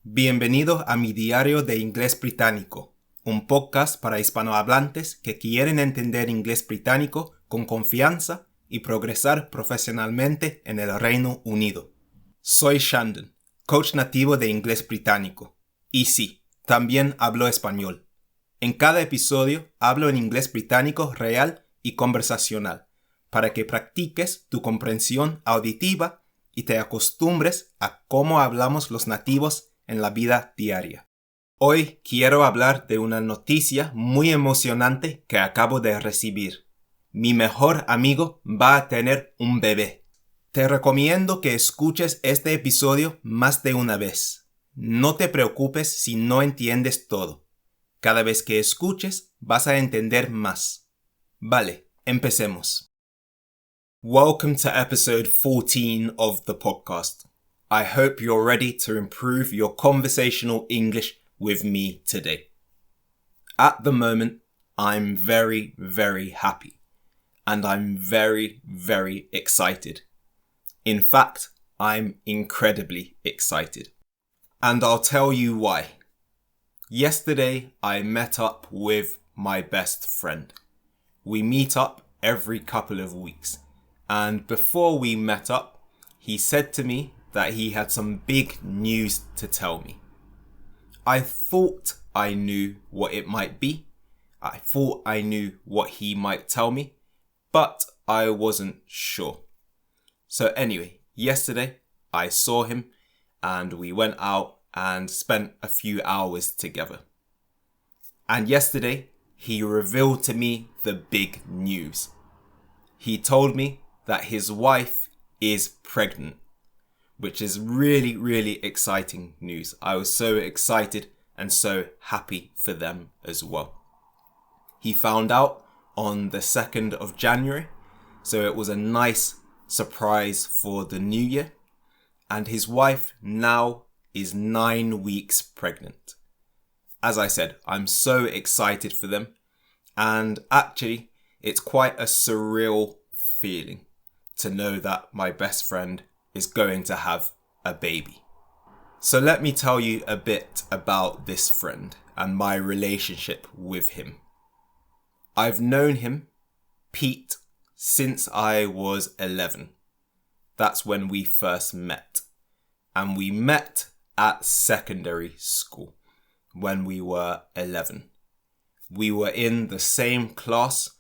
Bienvenido a mi diario de Inglés Británico, un podcast para hispanohablantes que quieren entender inglés británico con confianza y progresar profesionalmente en el Reino Unido. Soy Shandon, coach nativo de inglés británico. Y sí, también hablo español. En cada episodio hablo en inglés británico real y conversacional, para que practiques tu comprensión auditiva y te acostumbres a cómo hablamos los nativos en la vida diaria. Hoy quiero hablar de una noticia muy emocionante que acabo de recibir. Mi mejor amigo va a tener un bebé. Te recomiendo que escuches este episodio más de una vez. No te preocupes si no entiendes todo. Cada vez que escuches vas a entender más. Vale, empecemos. Welcome to episode 14 of the podcast. I hope you're ready to improve your conversational English with me today. At the moment, I'm very, very happy. And I'm very, very excited. In fact, I'm incredibly excited. And I'll tell you why. Yesterday, I met up with my best friend. We meet up every couple of weeks. And before we met up, he said to me that he had some big news to tell me. I thought I knew what it might be. I thought I knew what he might tell me, but I wasn't sure. So anyway, yesterday I saw him and we went out and spent a few hours together. And yesterday he revealed to me the big news. He told me that his wife is pregnant, which is really, really exciting news. I was so excited and so happy for them as well. He found out on the 2nd of January, so it was a nice surprise for the new year. And his wife now is 9 weeks pregnant. As I said, I'm so excited for them. And actually, it's quite a surreal feeling to know that my best friend is going to have a baby. So let me tell you a bit about this friend and my relationship with him. I've known him, Pete, since I was 11. That's when we first met. And we met at secondary school when we were 11. We were in the same class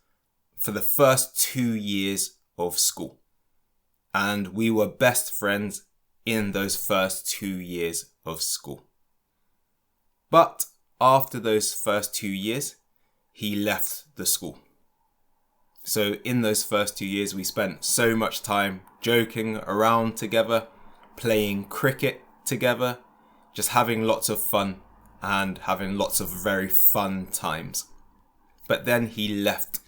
for the first 2 years of school. And we were best friends in those first 2 years of school. But after those first 2 years, he left the school. So in those first 2 years, we spent so much time joking around together, playing cricket together, just having lots of fun and having lots of very fun times. But then he left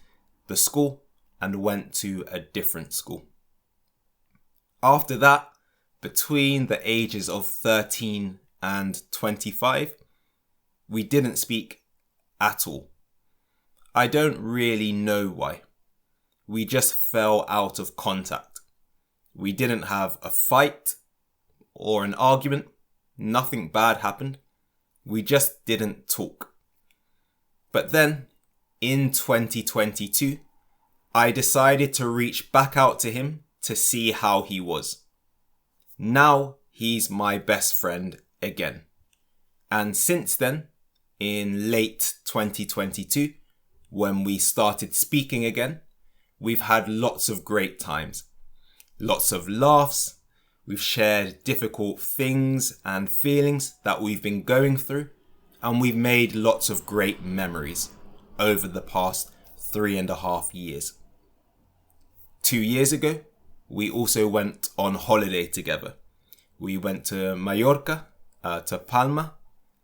the school and went to a different school. After that, between the ages of 13 and 25, we didn't speak at all. I don't really know why. We just fell out of contact. We didn't have a fight or an argument. Nothing bad happened. We just didn't talk. But then, in 2022, I decided to reach back out to him to see how he was. Now he's my best friend again. And since then, in late 2022, when we started speaking again, we've had lots of great times. Lots of laughs. We've shared difficult things and feelings that we've been going through. And we've made lots of great memories over the past 3.5 years. 2 years ago, we also went on holiday together. We went to Mallorca, to Palma,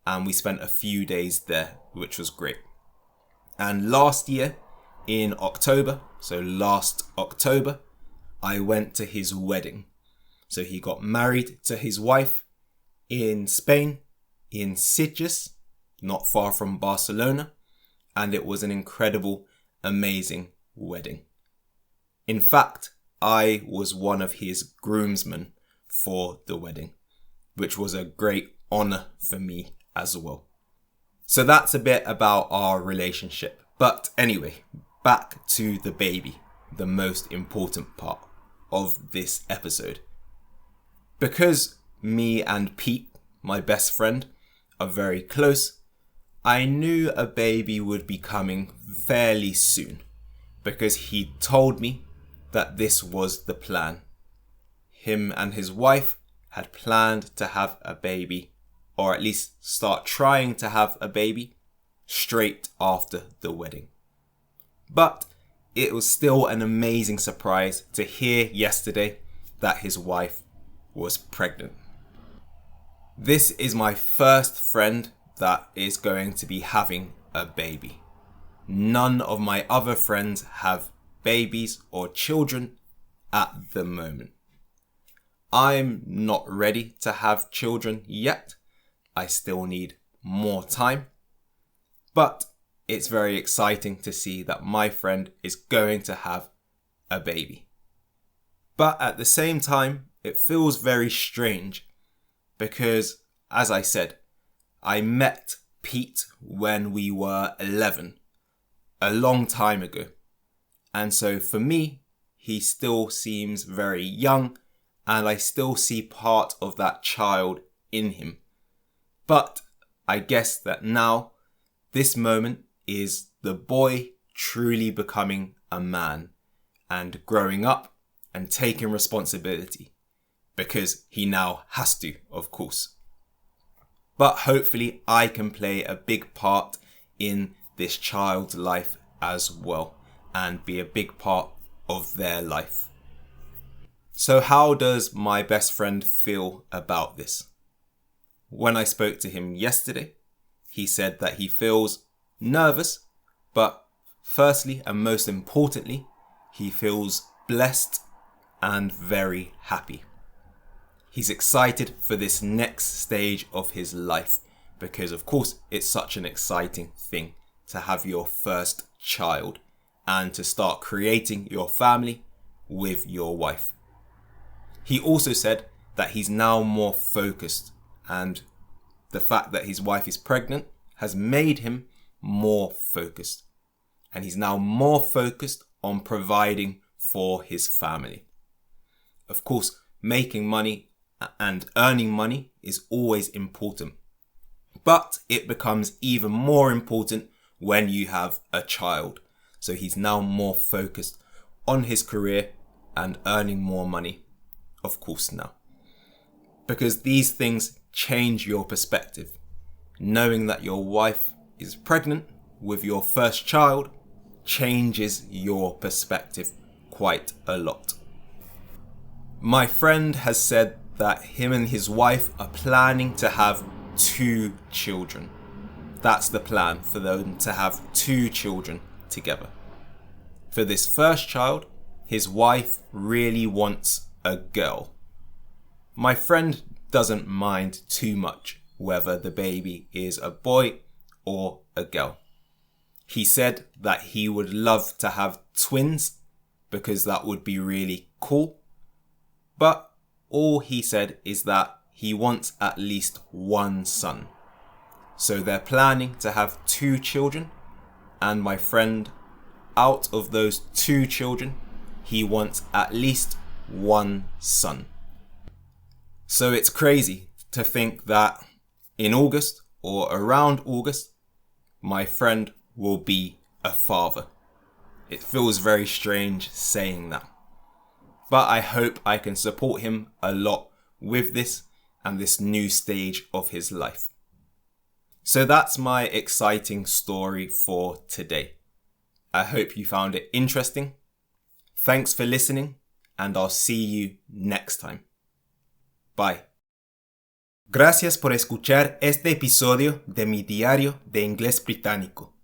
and we spent a few days there, which was great. And last year, in October, so last October, I went to his wedding. So he got married to his wife in Spain, in Sitges, not far from Barcelona, and it was an incredible, amazing wedding. In fact, I was one of his groomsmen for the wedding, which was a great honor for me as well. So that's a bit about our relationship. But anyway, back to the baby, the most important part of this episode. Because me and Pete, my best friend, are very close, I knew a baby would be coming fairly soon because he told me that this was the plan. Him and his wife had planned to have a baby, or at least start trying to have a baby, straight after the wedding. But it was still an amazing surprise to hear yesterday that his wife was pregnant. This is my first friend that is going to be having a baby. None of my other friends have babies or children at the moment. I'm not ready to have children yet. I still need more time. But it's very exciting to see that my friend is going to have a baby. But at the same time, it feels very strange because, as I said, I met Pete when we were 11, a long time ago. And so for me, he still seems very young and I still see part of that child in him. But I guess that now, this moment is the boy truly becoming a man and growing up and taking responsibility. Because he now has to, of course. But hopefully I can play a big part in this child's life as well and be a big part of their life. So how does my best friend feel about this? When I spoke to him yesterday, he said that he feels nervous, but firstly and most importantly, he feels blessed and very happy. He's excited for this next stage of his life because, of course, it's such an exciting thing to have your first child and to start creating your family with your wife. He also said that he's now more focused and the fact that his wife is pregnant has made him more focused. And he's now more focused on providing for his family. Of course, making money and earning money is always important. But it becomes even more important when you have a child. So he's now more focused on his career and earning more money, of course now. Because these things change your perspective. Knowing that your wife is pregnant with your first child changes your perspective quite a lot. My friend has said that him and his wife are planning to have 2 children. That's the plan, for them to have 2 children together. For this first child, his wife really wants a girl. My friend doesn't mind too much whether the baby is a boy or a girl. He said that he would love to have twins because that would be really cool. But all he said is that he wants at least 1 son. So they're planning to have 2 children, and my friend, out of those 2 children, he wants at least 1 son. So it's crazy to think that in August or around August, my friend will be a father. It feels very strange saying that. But I hope I can support him a lot with this and this new stage of his life. So that's my exciting story for today. I hope you found it interesting. Thanks for listening, and I'll see you next time. Bye. Gracias por escuchar este episodio de mi diario de Inglés Británico.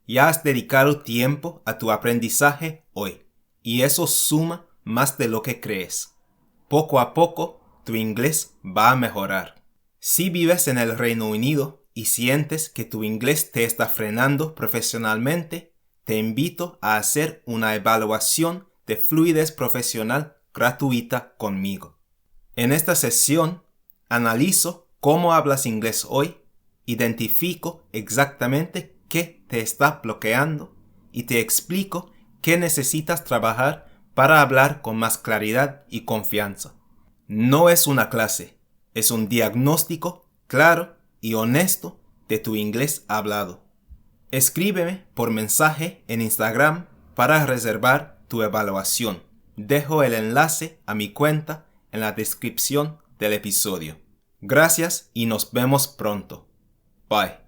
Ya has dedicado tiempo a tu aprendizaje hoy, y eso suma más de lo que crees. Poco a poco, tu inglés va a mejorar. Si vives en el Reino Unido y sientes que tu inglés te está frenando profesionalmente, te invito a hacer una evaluación de fluidez profesional gratuita conmigo. En esta sesión, analizo cómo hablas inglés hoy, identifico exactamente qué te está bloqueando y te explico qué necesitas trabajar para hablar con más claridad y confianza. No es una clase, es un diagnóstico claro y honesto de tu inglés hablado. Escríbeme por mensaje en Instagram para reservar tu evaluación. Dejo el enlace a mi cuenta en la descripción del episodio. Gracias y nos vemos pronto. Bye.